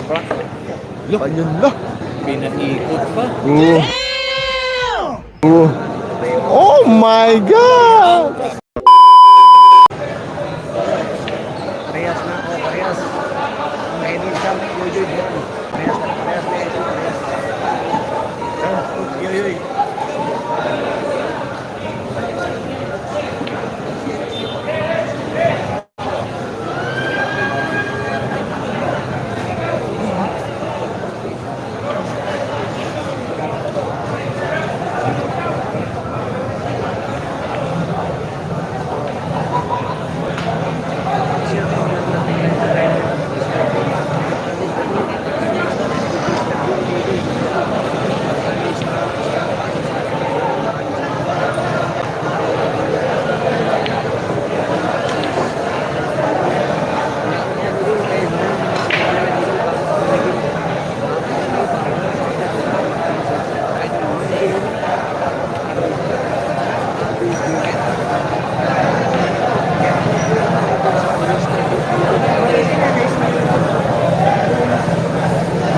Black. Yo, ayun na. Pinaikot pa. Oh. Oh my God! Parehas na ako, parehas. Ang idol siya, Yoyoy Bong. Parehas na, parehas na ito, parehas. Yoyoy.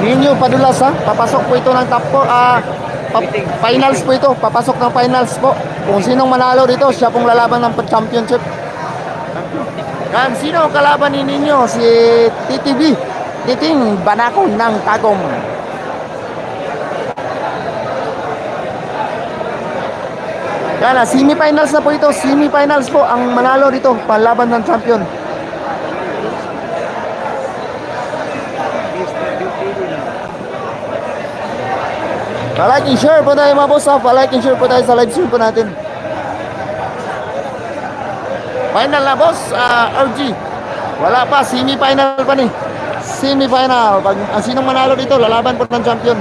Ninyo padulas ha. Papasok po ito ng top 4. Finals po ito. Papasok ng finals po. Kung sinong manalo dito, siya pong lalaban ng championship. Yan, sino ang kalaban ni Ninyo? Si TTB. Titing Banako ng Tagum. Yan, semifinals na po ito. Semifinals po ang manalo dito. Panlaban ng champion. Pa-like and share po tayo mga boss ha. Pa-like and share po tayo sa live stream po natin. Final na boss, RG. Wala pa, semi-final pa ni. Semi-final. Pag ang sinong manalo dito, lalaban po ng champion.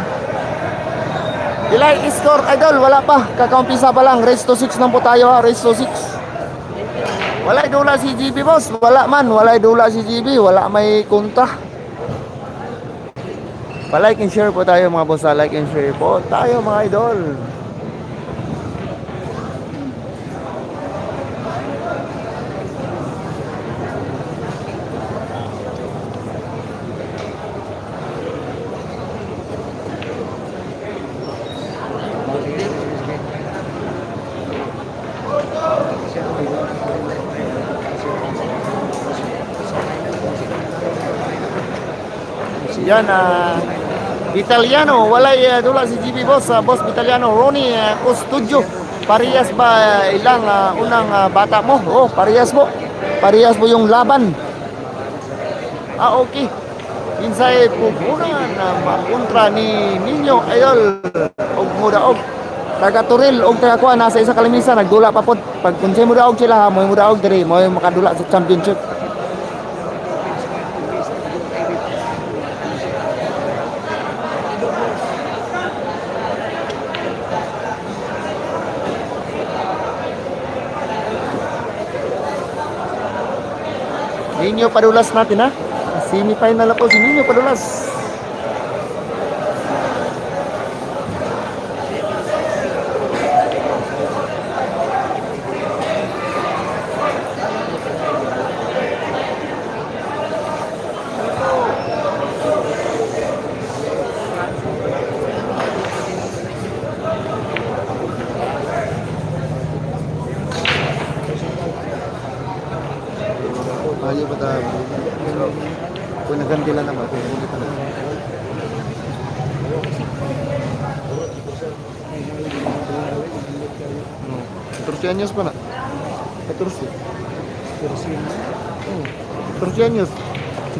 Delay score idol, wala pa. Kakaumpisa pa lang. Race to 6 lang po tayo ha. Race to 6. Wala idula si GB boss. Wala man, wala idula si GB. Wala may kunta. Pa-like and share po tayo mga boss. Like and share po tayo mga idol. Yan, Italiano, walay dula si GB boss, boss Italiano, Ronnie Custodio. Parehas ba ilang unang bata mo? Oh, parehas mo. Parehas mo yung laban. Okay. Insay pupunan kontra ni Ninyo Idol og mudaog. Taga Turil og taga kuan nasa isa kalimisa nagdula pa pod. Pag kunsay mudaog sila, mo mudaog diri, mo makadula sa championship. Ninyo Padulas natin ha. Semi-final na po si Ninyo Padulas. Ayaw ba tayo? Kung nagandila naman, kung ulit na naman. 14 anyos pa na. 14. 14 anyos.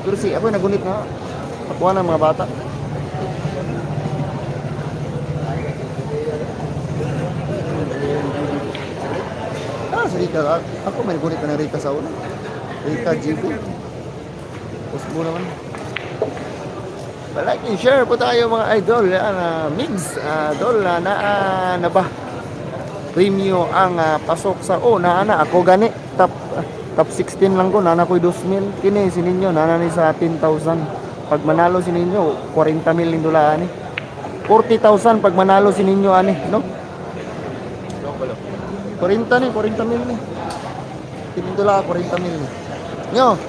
14. Ako nagunit na. Pakuha ng mga bata. Sa Rika. Ako may nagunit na ng Rika sa una. Rika GB. Post mo naman. Like and share po tayo mga idol. Migs. Idol na ba? Premium ang pasok sa na ako gani top 16 lang ko nana ko 2,000 kini si ninyo nana ni sa 10,000 pag manalo si ninyo 40,000 din dula ani 40,000 pag manalo si ninyo ani no 40,000 ni tinidula 40,000 ni nyo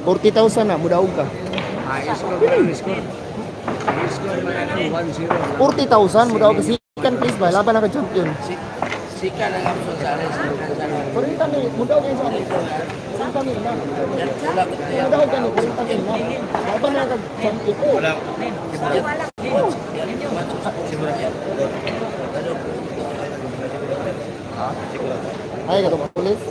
40,000 na mudaog ka score ba ang score? Ang score man ano, 1-0. 40,000 mo daw kasi second place ba laban na ka champion. Sika na lang sa Ares. Pero kami mo daw kayo sa amin. Saan kami na? Mo daw kami kami na. Laban na ka champion. Wala. Ay ka to pulis.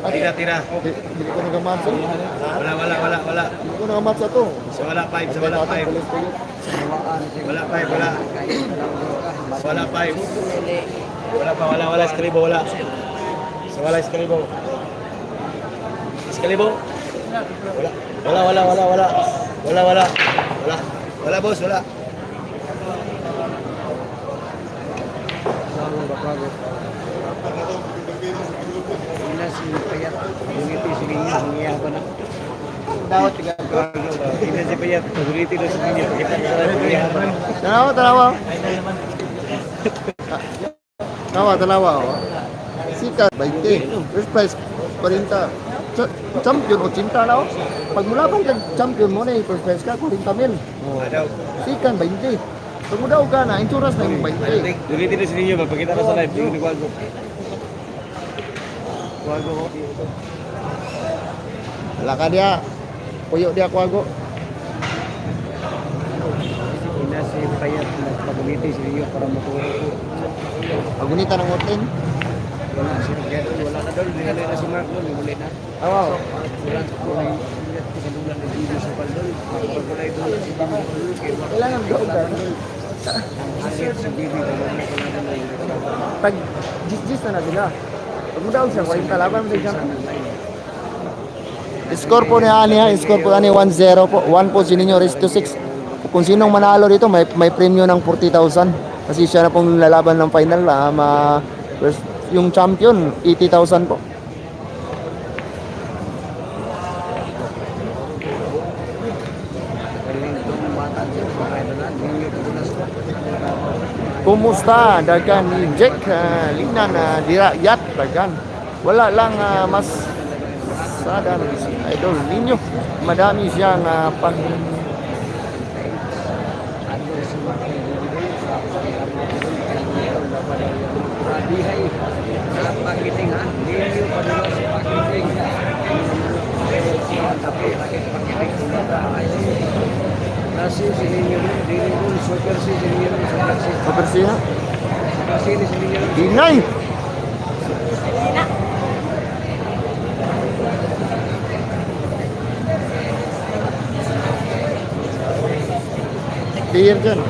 Tira. Hindi ko nagamatsa. Wala. Hindi ko nagamatsa to. Sa wala 5, sa wala 5. Wala 5, wala. Wala 5. Wala Escalibo, wala. Sa wala Escalibo. Escalibo? Wala. Wala boss, wala. Ina si Payat, ngiti si Ninyo, nangiya pa na. Dapat tiga ina si Payat, ngiti do si Ninyo, kita sa nangiya pa na. Tanawa. Sikat 20. First prize 40. Champion 80 na oh. Pag mula bang champion mo na first prize ka 40,000. Daw. Sikan 20. Pag mo daw ka na insurance na yung 20. Ngiti do si Ninyo, pagkita na sa live, yung nagwago. Wago ko. Wala ka dia. Puyo dia kuago. Ina si Payat, nagpagumiti si Ninyo para maturo ko. Agunita ng hotel. Wala si Gerald, wala na daw, dinali na si Mark doon, huli na. Awaw. Wala sa kulay, sa dulan ng video sa Paldol, magpagkulay doon si Bibi Paldol, kaya Kailangan daw ka. ang si Bibi Paldol. Pag jis na sila. Pag mo daw siya 40 laban mo siya. Score po niya niya, score po ani 1-0 po. 1 po si Ninyo race to 6. Kung sinong manalo dito may premium ng 40,000. Kasi siya na pong lalaban ng final yung champion 80,000 po. Kumusta dagan ni Jack Lina na dira yat dagan. Wala lang mas sada si Idol Ninyo. Madami siyang pang Dihay, pakiting ha, Ninyo Padalos sa pakiting. Tapi pakiting nasi si Ninyo, Ninyo super si Ninyo, super siya. Kasi ni si Ninyo. Dinay. Clear dyan.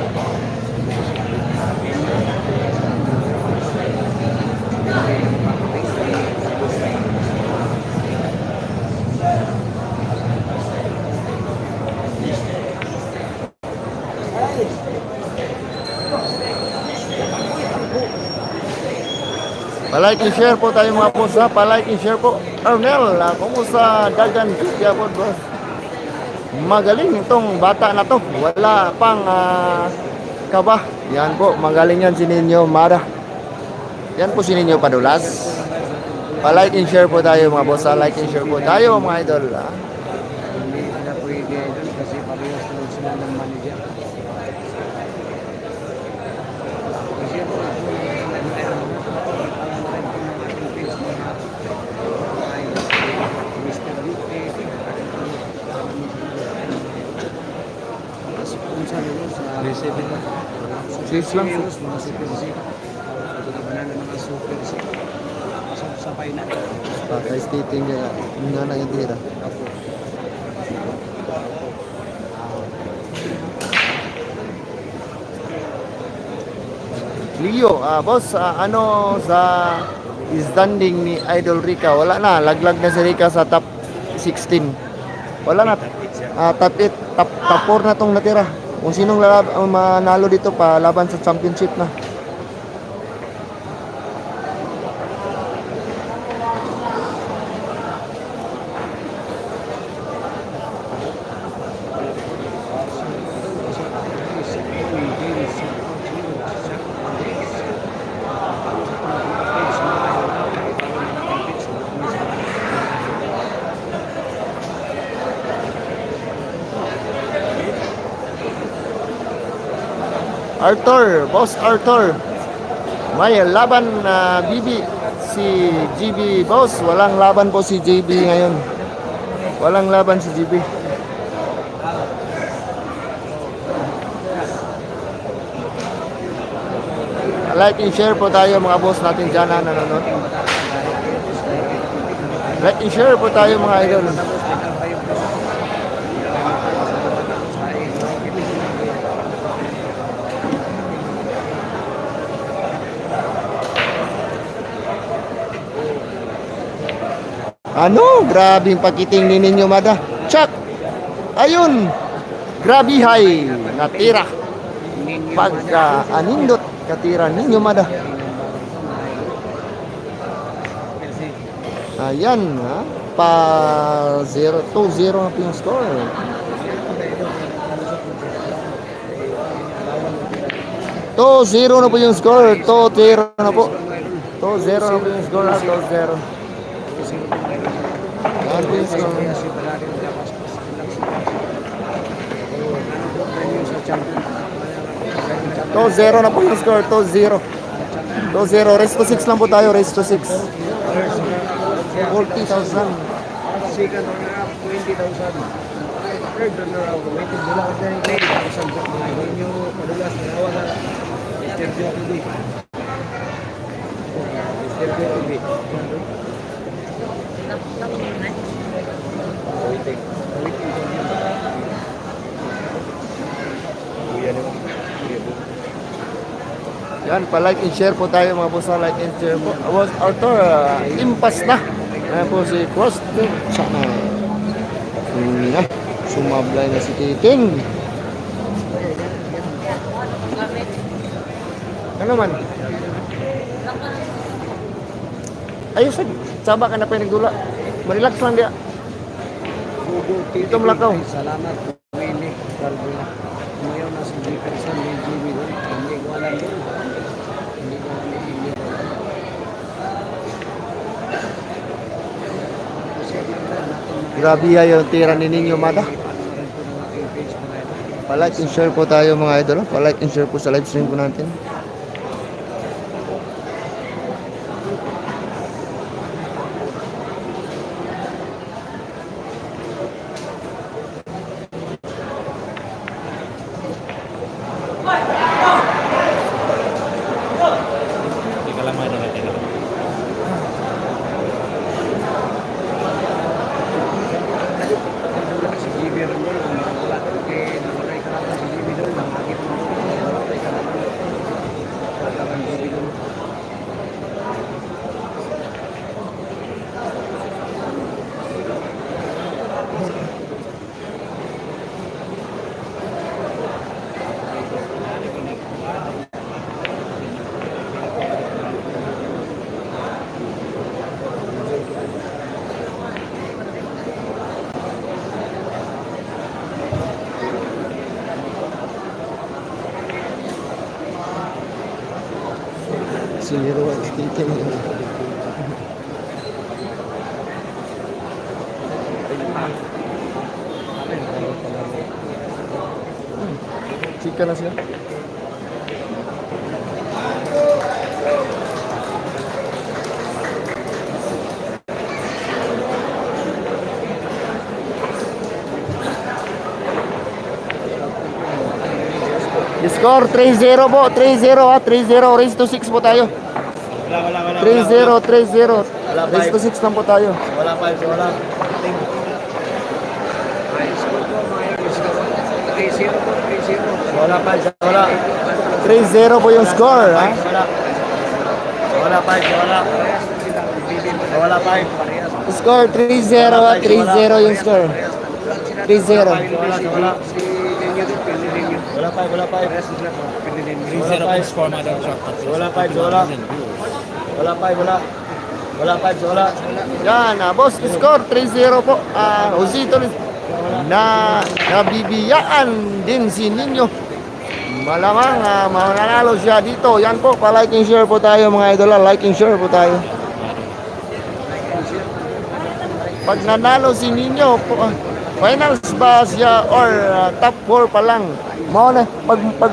Palike and share po tayo mga boss ha. Palike and share po. Arnel, kumusta dagan kaya po boss? Magaling itong bata na to. Wala pang kaba. Yan po, magaling yan si Ninyo Mara. Yan po si Ninyo Padulas. Palike and share po tayo mga boss ha. Like and share po tayo mga idol ha. Hindi na pwede idol kasi parehas lang sila ng manager. Kasi po, Sis lang. Mga super sick. Pagkakabanan ng mga super sick. Sabay na. Kay stating niya nga na yung tira. Leo, boss, ano sa standing ni Idol Rica? Wala na, laglag na si Rica sa top 16. Wala na, top 8, top 4 na tong natira. Kung sinong manalo dito pa laban sa championship na. Arthur, Boss Arthur. May laban na Bibi si GB Boss. Walang laban po si JB ngayon. Walang laban si GB. Like and share po tayo mga boss natin dyan na nanonood. Like and share po tayo mga idol. Ano? Grabe yung pagkiting ni ninyo, Mada. Chuck! Ayun! Grabe hay! Natira. Pagka anindot katira ninyo, Mada. Ayan, ha? Pa 0, 2-0 na po yung score. To 0 na po yung score. To 0 na po. To 0 na po yung score. To 0. Yan po yung score. To 0 na po yung score. To 0. To 0. Race to 6 lang po tayo. Race to 6. 40,000. Second runner-up, 20,000. Third runner-up, waiting nila ka dyan, 80,000. Ngayon nyo, padulas, nalawa na Mr. Jokovic. Mr. Jokovic. Waiting. Yan, pa-like and share po tayo mga boss. Like and share po. Was Arthur, impas na. Ayan po si Cross. Sana. Sumablay na si Titing. Ano man? Ayos, saba ka na pa yung nagdula. Marelax lang dia. Ito malakaw. Salamat po, Willie. Calvin. Ngayon na si Jefferson, may GB doon. Hindi ko alam yun. Hindi ko alam yun. Grabe yung tira ni Ninyo Mada. Pa-like and share po tayo mga idol. Pa-like and share po sa live stream po natin. Siniro at Titing. Chika na siya. Score 3-0 po, 3-0 ha, 3-0, race to 6 po tayo. 3-0, 3-0, race to 6 lang po tayo. Wala pa, wala. 3-0 po, 3-0. Wala pa, wala. 3-0 po yung score ha. Wala pa, wala. Wala pa. Score 3-0 ha, 3-0 yung score. 3-0. Wala. Wala pa, wala pa. 3-0 score, madam. Wala pa, wala. Wala pa, wala. Wala pa, wala. Yan, boss, score 3-0 po. Josito na nabibiyaan din si Ninyo. Malamang mananalo siya dito. Yan po, pa-like and share po tayo mga idol. Like and share po tayo. Pag nanalo si Ninyo po, Finals ba siya or top 4 pa lang? Mao na pag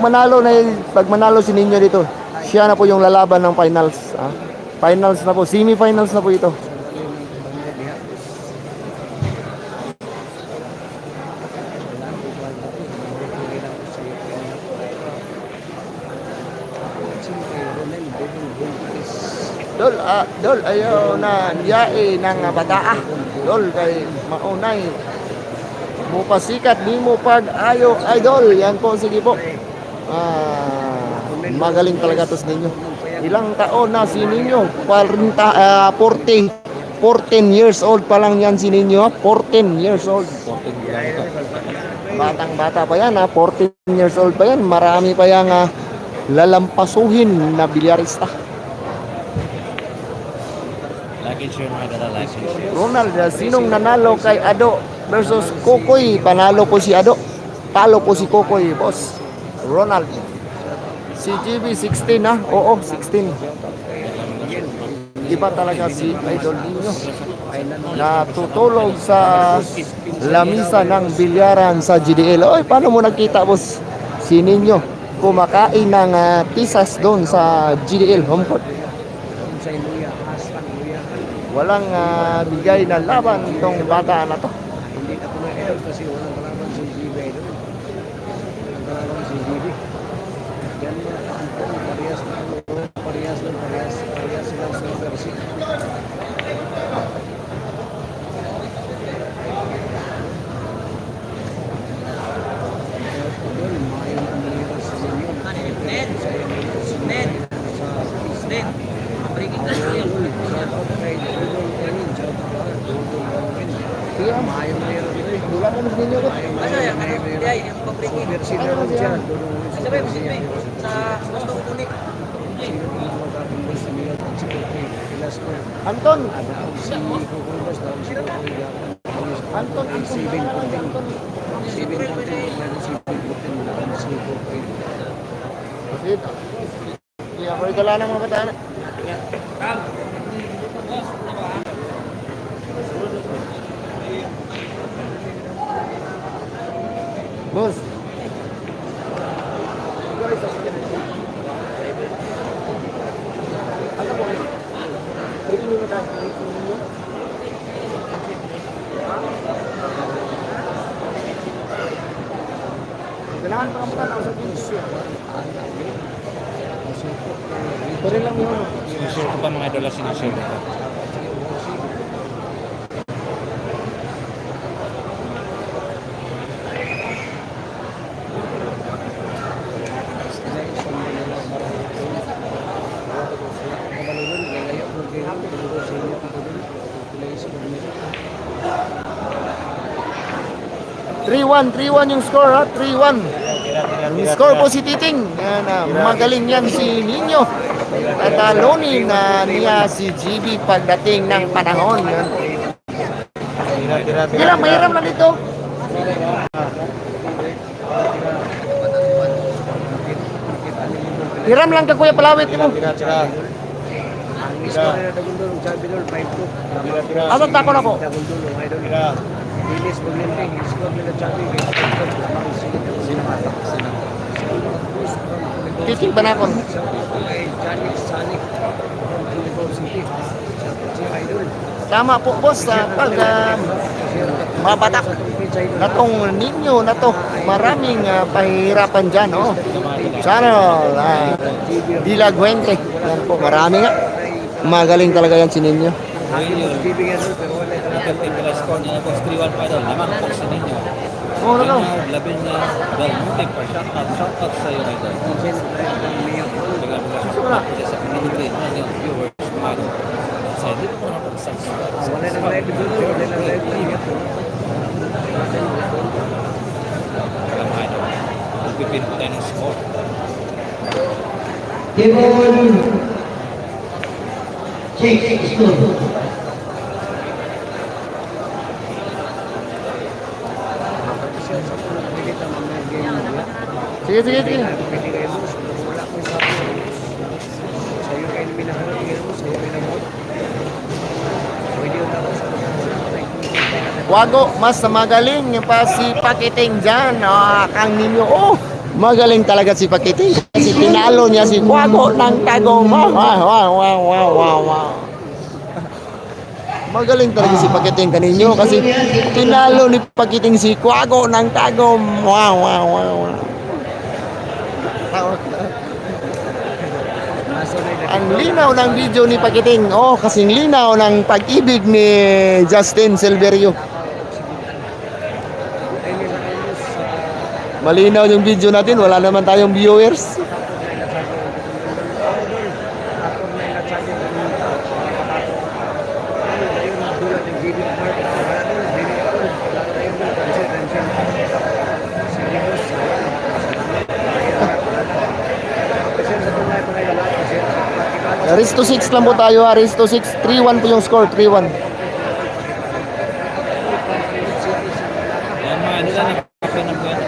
manalo si Ninyo dito, siya na po yung lalaban ng finals. Finals na po, semi-finals na po ito. Dol, ayaw na diyae ng bataa. Dol, kay maunay. Mupasikat, di mo pag ayo, idol. Yan po, sige po. Magaling talaga tos ninyo. Ilang taon na si Ninyo? 14 years old pa lang yan si Ninyo. 14 years old. Batang-bata pa yan, 14 years old pa yan. Marami pa yang lalampasuhin na bilyarista. Ronald, sinong nanalo kay Ado versus Kokoy? Panalo po si Ado. Talo po si Kokoy, boss. Ronald. Si GB 16 na? Oo, 16. Iba talaga si Idol Ninyo. Natutulog sa lamisa ng bilyaran sa GDL. Oy, paano mo nagkita, boss? Si Ninyo kumakain ng tisas doon sa GDL home court. Walang bigay na laban itong bata na to. Hindi na po na idol kasi walang kalaban si GB idol. Walang kalaban si GB. Yan mga kaantong, parehas silang sa versi. Anton, Anton, 7-14. Hindi ako igala ng mga bataan. Boss. Kailangan pa kamutan ako sa pinisyo. Pwede lang yun. Sinushare ko pa mga idol, sinushare ko. Three-one yung score, ha? 3-1. Yung score po si Titing. Yan, magaling yan si Ninyo. Tatalunin niya si GB pagdating ng panahon. Yan. Hirap, mahirap na dito. Hiram lang ka, Kuya Palawit mo. Asa takon ako? Bilis maglinding, score nila Chabi. Titing Banakon. Janik Sanik from Tulipao City. Si Idol. Tama po, boss. Pag mabatak natong Ninyo na to, maraming pahihirapan dyan. Oh. Sana Dilagwente. Yan po, marami nga. Magaling talaga yan si Ninyo. Bibigyan doon pero wala Nagkating nila score niya na 3-1 pa idol. Naman po sa ninyo. Oo, na Labin na Del Monte per shoutout sa iyo idol. Dengan mga shoutout sa community na yung viewers mga idol. Sa hindi po na pag-subscribe. wala nang live doon, wala nang live doon. Kaya mga idol. Magpipin po tayo ng score. Devon Chase School. Sige, sige, sige. Pwede kayo mo, wala ko sa sa'yo kayo minahanap kayo mo, sa'yo kayo na mo. Pwede yung tapos Wago, mas magaling pa si Pakiting dyan. Kang ninyo, magaling talaga si Pakiting. Kasi tinalo niya si Wago ng Tagum. Wow. Magaling talaga si Pakiting kaninyo kasi tinalo ni Pakiting si Wago ng Tagum. Wow. Ang linaw ng video ni Pakiting. Kasing linaw ng pag-ibig ni Justin Silverio. Malinaw yung video natin. Wala naman tayong viewers. Race to 6 lang po tayo ha. Race to 6. 3-1 po yung score. 3-1. Yan mga nila na kape na po yan.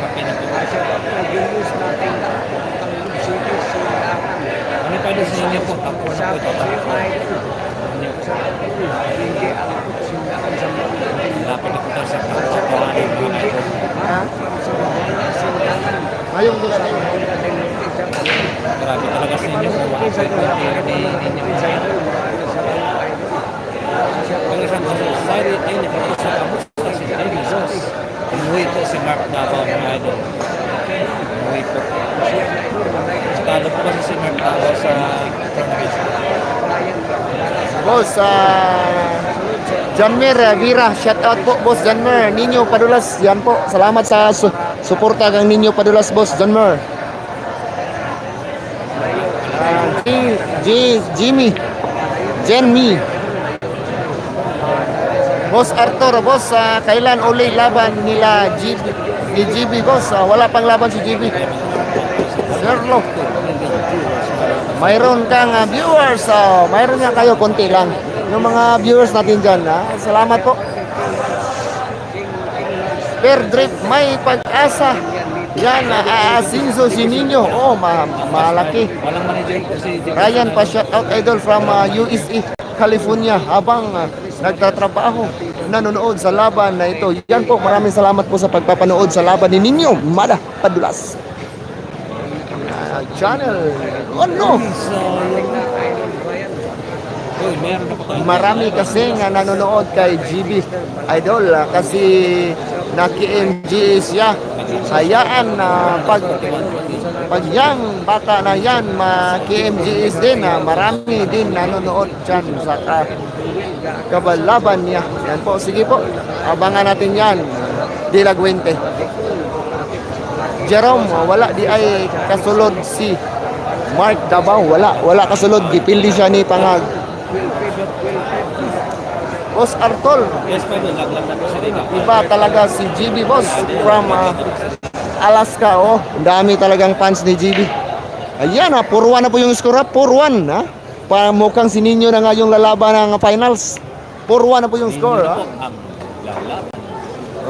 Ano pa doon sa inyo po? Tapos na po ito. Dapat na po tayo sa kapahanin mga ito. Ngayong doon tayo. Grabe talaga sa inyo. Sorry, ay nakapos sa kamusta si David Sos. Umuwi po si Mark Davao mga idol. Umuwi po. Talo po kasi si Mark Davao sa tournament. Boss, Janmer Vira, shout out po Boss Janmer. Ninyo Padulas, yan po. Salamat sa suporta kang Ninyo Padulas, Boss Janmer. Jimmy Jenmy Boss Arthur, boss, kailan uli laban nila GB, boss? Wala pang laban si GB. Sherlock, mayroon kang viewers, mayroon nga kayo, konti lang yung mga viewers natin dyan. Salamat po. Per Drift, may pag-asa yan. Aasinso si Nino. Malaki. Walang manager po si Ryan pa, shout out idol from USA, California, habang nagtatrabaho, nanonood sa laban na ito. Yan po, maraming salamat po sa pagpapanood sa laban ni Ninyo Mada Padulas channel. Marami kasi nga nanonood kay GB idol, kasi naki-MG siya. Hayaan na pag yang bata na yan maki-MGS din, marami din nanonood dyan sa kabalaban niya. Yan po, sige po, abangan natin yan. Dilagwente Jerome, wala di ay kasulod si Mark Davao. Wala kasulod, gipili siya ni Pangag. Boss Artol, yes, pa doon. Laglag na po si Riga. iba talaga si GB, boss, from Alaska. Ang dami talagang fans ni GB. Ayan, 4-1 na po yung score. 4-1, ha? Mukhang si Nino na nga yung lalaban ng finals. 4-1 na po yung score, ha?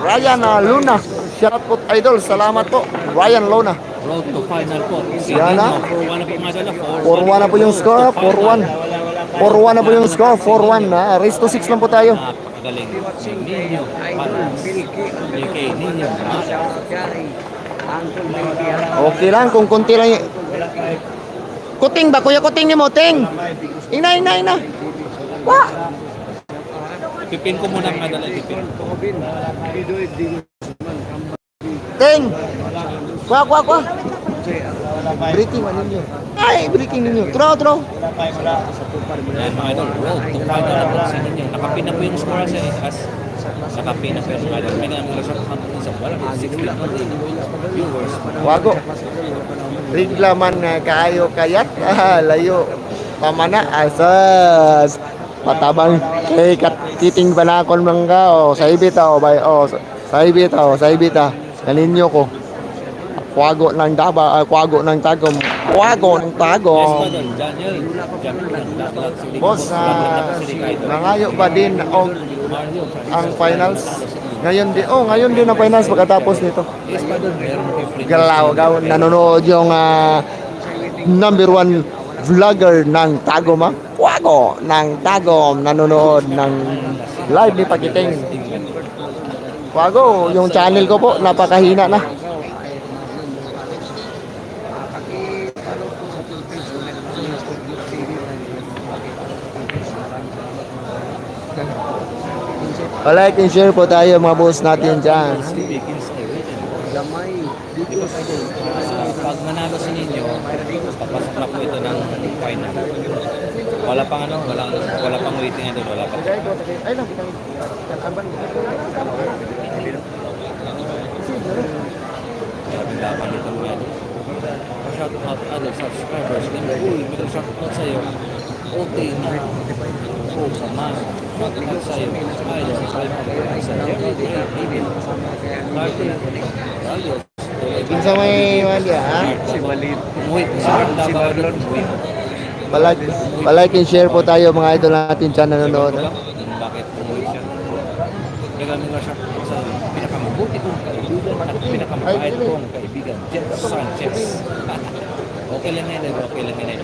Ryan Luna, shout out po idol, salamat po Ryan Luna. Road to final po. Yan na. 4-1 na po mga dala. 4-1 na po yung score. 4-1 na po yung score. 4-1 na. Race to 6 lang po tayo. Napakagaling. Ninyo Padulas. UK Ninyo. Okay lang kung konti lang. Kuting ba? Kuya kuting ni mo, ting. Ina. Wah! Ipipin ko muna mga dala. Ipipin. Ting. Kwa. Breaking ninyo. Ay, breaking ninyo. Throw. Yan mga idol. Road to final na po sa Ninyo. Nakapin na po yung score sa itas. Nakapin na po yung mga idol. May nga sa kampung sa wala. 60 viewers. Wago. Rigla man kaayo kayat. Layo. Pamana. Asas. Patabang kay katiting banakon mangga. Saibita. Saibita. Naninyo ko. Kwago ng Daba, kwago ng Tagum. Kwago ng Tagum. Boss, nangayo ba din ang finals? Ngayon din ang finals pagkatapos nito. Galaw, nanonood yung number 1 vlogger ng Tagum, ha? Kwago ng Tagum, nanonood ng live ni Pakiting. Wago, yung channel ko po, napakahina na. Like and share po tayo mga boss natin dyan. Gamay. Di ba pwede? Pag manalo si Ninyo, papasok na po ito ng final. Wala pang wala pang waiting doon, wala pang. Ay lang, Maraming laban dito mga ito. Shout out other subscribers. Uy, may shout out sa'yo. Okay na. Oh, sama. Shout out sa'yo. Ay, subscribe mo. Sa Jerry, David. Martin. Ralios. Pinsa may mali ha. Si Walid. Umuwi. Si Marlon. Palike and share po tayo mga idol natin dyan nanonood. Bakit umuwi siya? Nagamit nga siya sa pinakamabuti kong kaibigan at pinakamabait kong kaibigan, Jeff Sanchez. Okay lang yan, okay lang yan.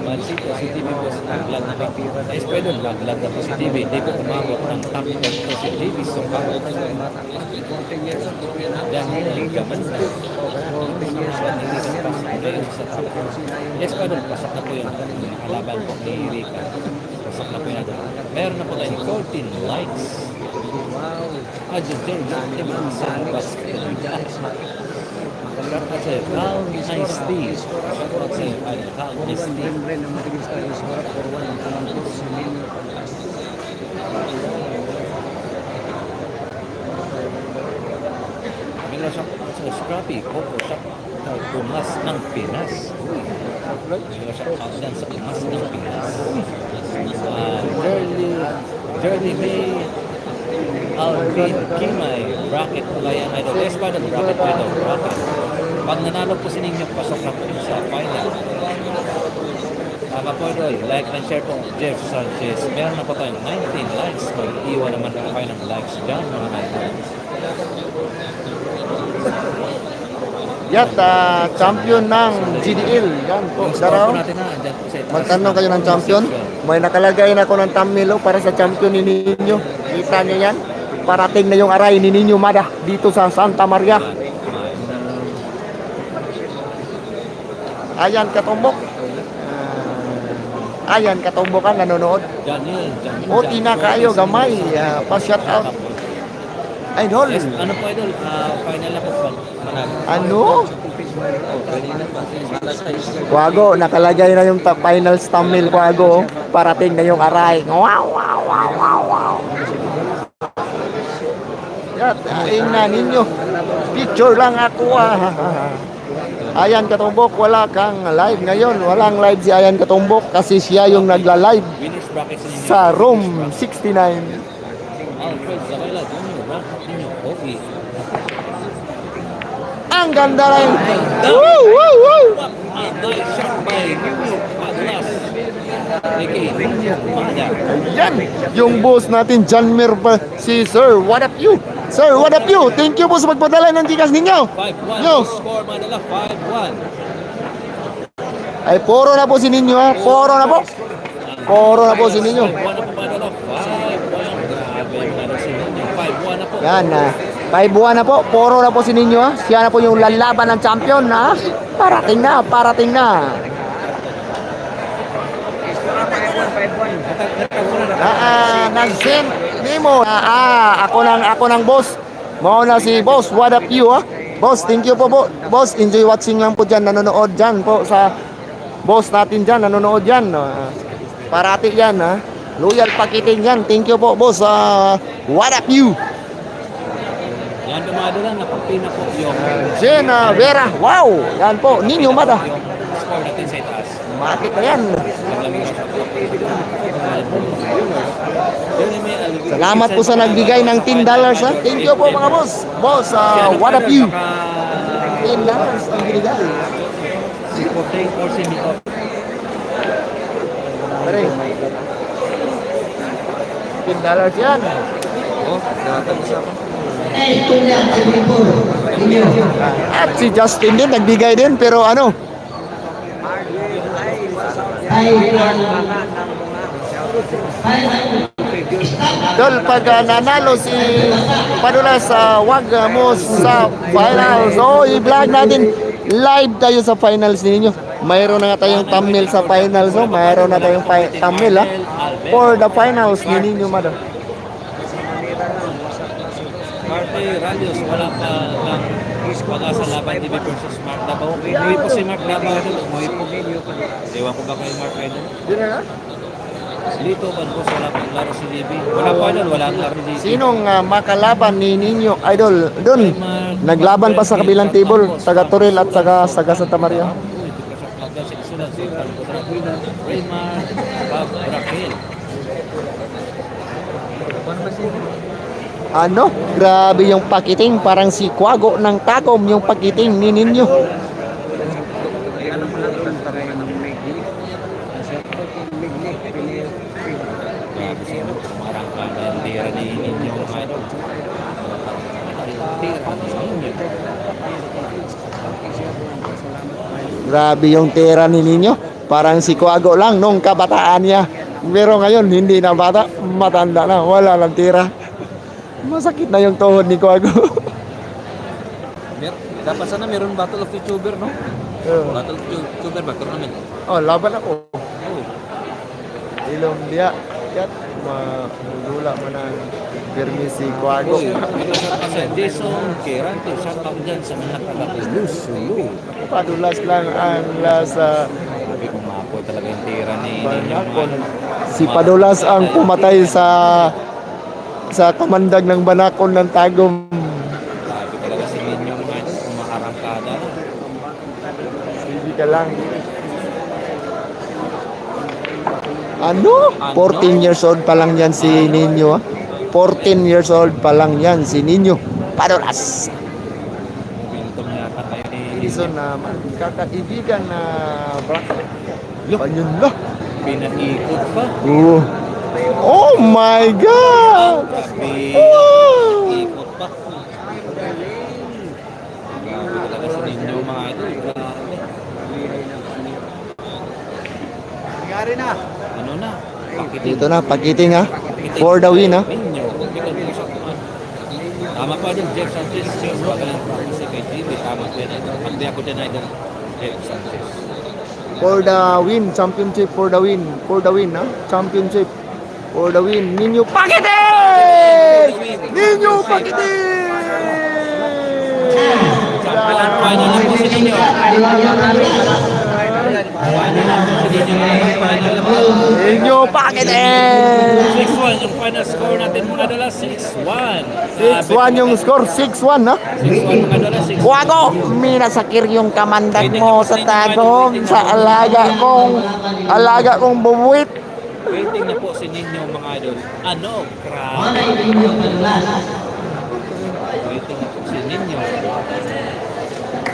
Mansito, si TV po sa vlog na ba? Nais pwede vlog na po si TV. Hindi ko umabot ng top 10 po si TV. So, dahil ang gaman na. Yes, pwede. Pasok na po yung nakalaban po ni Rika. Pasok na po yun. Meron na po tayong 14 likes. Adjust din. Naman sa basket. Kasi, how nice these. Kasi, how nice these. Bigla siya sa Scrappy, Coco siya sa Pumas ng Pinas. Bigla siya dyan sa Pumas ng Pinas. Journey May, Alvin, Kimay, bracket po kaya idol. Yes, pa bracket po ito, bracket. Pag nanalo po si Ninyo, pasok na po sa final. Tama po idol, like and share po Jeff Sanchez. Meron na po tayong 19 likes. Mag-iwan naman po kayo ng likes dyan mga idol. Yat, champion ng GDL. Yan po, daraw. Magtanong kayo ng champion. May nakalagay na ako ng thumbnail para sa champion ni Ninyo. Kita niyo yan? Parating na yung aray ni Ninyo Mada dito sa Santa Maria. Ayan, katumbok. Ayan, katumbok ka, nanonood. O, tina kayo, gamay. Pa-shout out. Idol. Yes, ano po idol? Final na po po. Ano? Wago, nakalagay na yung final thumbnail, Wago. Parating na yung aray. Wow, wow, wow, wow, wow. Yan, tingnan ninyo. Picture lang ako. Ayan Katumbok, wala kang live ngayon. Walang live si Ayan Katumbok kasi siya yung nagla-live sa room 69. Alfred Zabela Jr. Bracket ninyo. Okay. Ang ganda rin. Woo, woo, woo. Nice shot by Ninyo Padlas. Okay, Ninyo Mada. Yan, yung boss natin, John Mirpa, si Sir, what up you? Sir, what up you? Thank you po sa magpadala ng Gcash ninyo. 5-1. Yo. Score Manila 5-1. Ay, poro na po si ninyo ha. Poro na po. Poro na po si ninyo. 5-1 na po Manila 5-1. Grabe yung ano si Ninyo. 5-1 na po. Yan na. 5-1 na po. Poro na po si ninyo ha. Siya na po yung lalaban ng champion ha. Parating na, parating na. Nag-send Nemo. Ako ng boss. Mauna si boss. What up you ha? Boss, thank you po po. Boss, enjoy watching lang po dyan. Nanonood dyan po sa boss natin dyan. Nanonood dyan. Parati yan ha. Loyal pakiting yan. Thank you po boss. What up you? Yan dumado lang. Napapina po yung Jenna Vera. Wow. Yan po. Ninyo Mada. yung score natin sa itaas. Makit na yan. Salamat po sa nagbigay ng $10 ha. Thank you po mga boss. Boss, what up you? $10 ang binigay. Si Porteng or si Mito. Pare. $10 yan. At si Justin din nagbigay din pero ano? Dol, pag nanalo si Padulas, wag mo sa finals. So, i-vlog natin. Live tayo sa finals ninyo. Mayroon na nga tayong thumbnail sa finals. So, mayroon na tayong thumbnail for the finals ninyo, madam. Marte Ralios, wala pa lang pag-asa laban TV versus Mark Davao. Umuwi po si Mark Davao. Umuwi po. Ewan ko ba kay Mark Idol? Lito kan po wala pang laro si DB. Wala pa idol, wala ang laro si DB. Sinong makalaban ni Ninyo Idol? Doon, naglaban pa sa kabilang table. Taga Toril at taga Santa Maria. Raymar, Bob Raquel. Ano? Grabe yung pakiting. Parang si Quago ng Tagom yung pakiting ni Ninyo. Grabe siya, marang ka na tira ni Ninyo mga idol. Tira ni Ninyo. Grabe yung tira ni Ninyo. Parang si Quago lang nung kabataan niya. Pero ngayon, hindi na bata. Matanda na. Wala lang tira. Masakit na yung tuhod ni Quago. Dapat sana meron Battle of YouTuber, no? Battle of YouTuber ba? Tournament. Oh, laban ako. Oh. Ilong dia. Kat, magula mo ng pirmi si Quago. Kasi Jason Kerante, shout out dyan sa mga taga-Lusulo. Padulas lang ang lasa. Sabi ko maapoy talaga yung tira ni Banakon. Si Padulas ang pumatay sa kamandag ng Banakon ng Tagom. Sabi talaga si Ninyo mga kumakarangkada. Hindi ka lang. Ano? 14 years old pa lang yan si Ninyo. 14 years old pa lang yan si Ninyo. Padulas. Momentum yata kayo ni Edison na kakaibigan na ayun na. Pinaikot pa. Oh my God! Wow! Ikot pa. Grabe talaga si Ninyo mga idol. Grabe. Nangyari na. Ano na? Dito na, pakiting ha. For the win ha. Ninyo. Tama pa din, Jeff Sanchez. Magaling pa kasi kay Jimmy. Tama pa din. Pagdi ako din idol. Jeff Sanchez. For the win, championship for the win. For the win ha. Championship for the win. Ninyo pakiting! Ninyo pakiting! Final na po si Ninyo. Final na po si Ninyo. Final na po. Ninyo pakiting! 6-1 yung final score natin mga dala. 6-1. 6-1 yung score. 6-1 ha. 6-1 mga dala. 6-1. Wago, minasakir yung kamandag mo sa Tagom sa alaga kong bubuit. Waiting na po si Ninyo mga idol. Ano? Grabe. Waiting na po si Ninyo.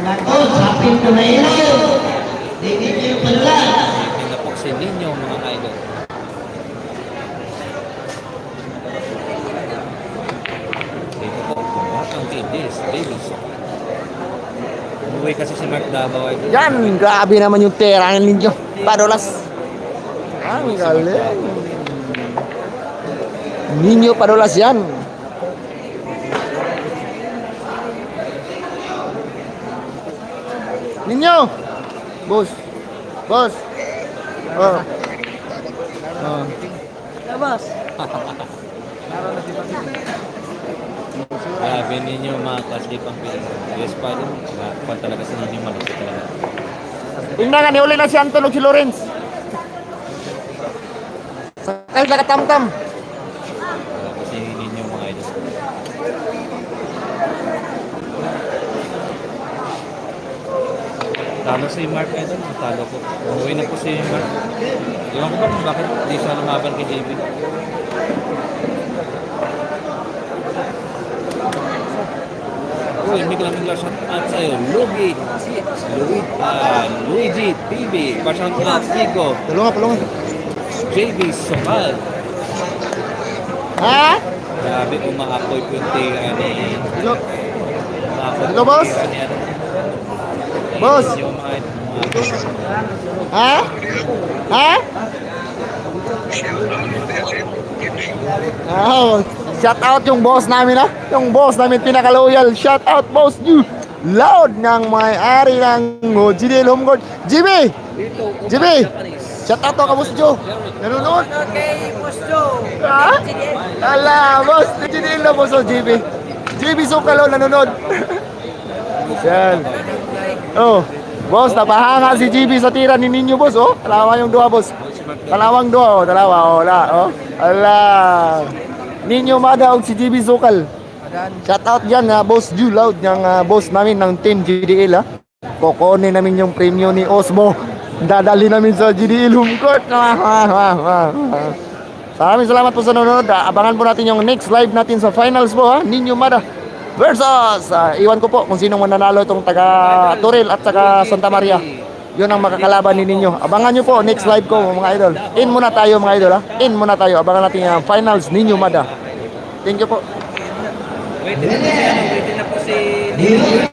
Nako, sapin ko na ilaw. Hindi niyo pala. Waiting na po si Ninyo mga idol. Dito po, batang kidis, Davidson. Umuwi kasi si Mark Davao idol. Yan, grabe naman yung tera ninyo. Padulas. Ang galing. Ninyo Padulas yan. Ninyo! Boss. Boss. Oh. Oh. Labas. Grabe ninyo mga kaslipang Pilipinas. Yes pa din. Nakapal talaga si Ninyo malusot talaga. Tingnan nga, niuli na si Anton o si Lawrence. Sakay sa katamtam. Grabe si Ninyo mga idol. Talo si Mark idol. Talo ko. Umuwi na po si Mark. Iwan ko ba kung bakit di siya lumaban kay JB. Uy, migla shout out sa'yo. Luigi TV. Pa-shout out Nico. Tulungan. JB Sokal. Ha? Grabe umaapoy po yung tira ni... Hello? Umaapoy Hello, boss? yung tira ni ano. Boss? Yung mga... Ha? Ha? Oh, shout out yung boss namin ha. Yung boss namin pinaka-loyal. Shout out boss you. Loud ng may-ari ng GDL Home Court. GB! GB! Shout out to ka boss Joe. Nanonood? Okay, Boss Joe. Ha? Ala, boss. GDL na boss o GB. GB Sukalo nanonood. Yan. Oh, boss, napahanga si GB sa tira ni ninyo boss oh. Dalawa yung dua boss. Dalawang dua oh, dalawa oh, wala oh. Ala. Ninyo Mada og si GB Sukal. Shout out dyan boss Ju Loud ng boss namin ng team GDL ha. Kukunin namin yung premyo ni Osmo. Dadali namin sa GDL Home Court. Maraming salamat po sa nanonood. Abangan po natin yung next live natin sa finals po ha. Ninyo Mada versus iwan ko po kung sinong mananalo itong taga Toril at taga Santa Maria. Yun ang makakalaban ni ninyo. Abangan nyo po next live ko mga idol. In muna tayo mga idol ha. In muna tayo. Abangan natin yung finals Ninyo Mada. Thank you po. Waiting na po si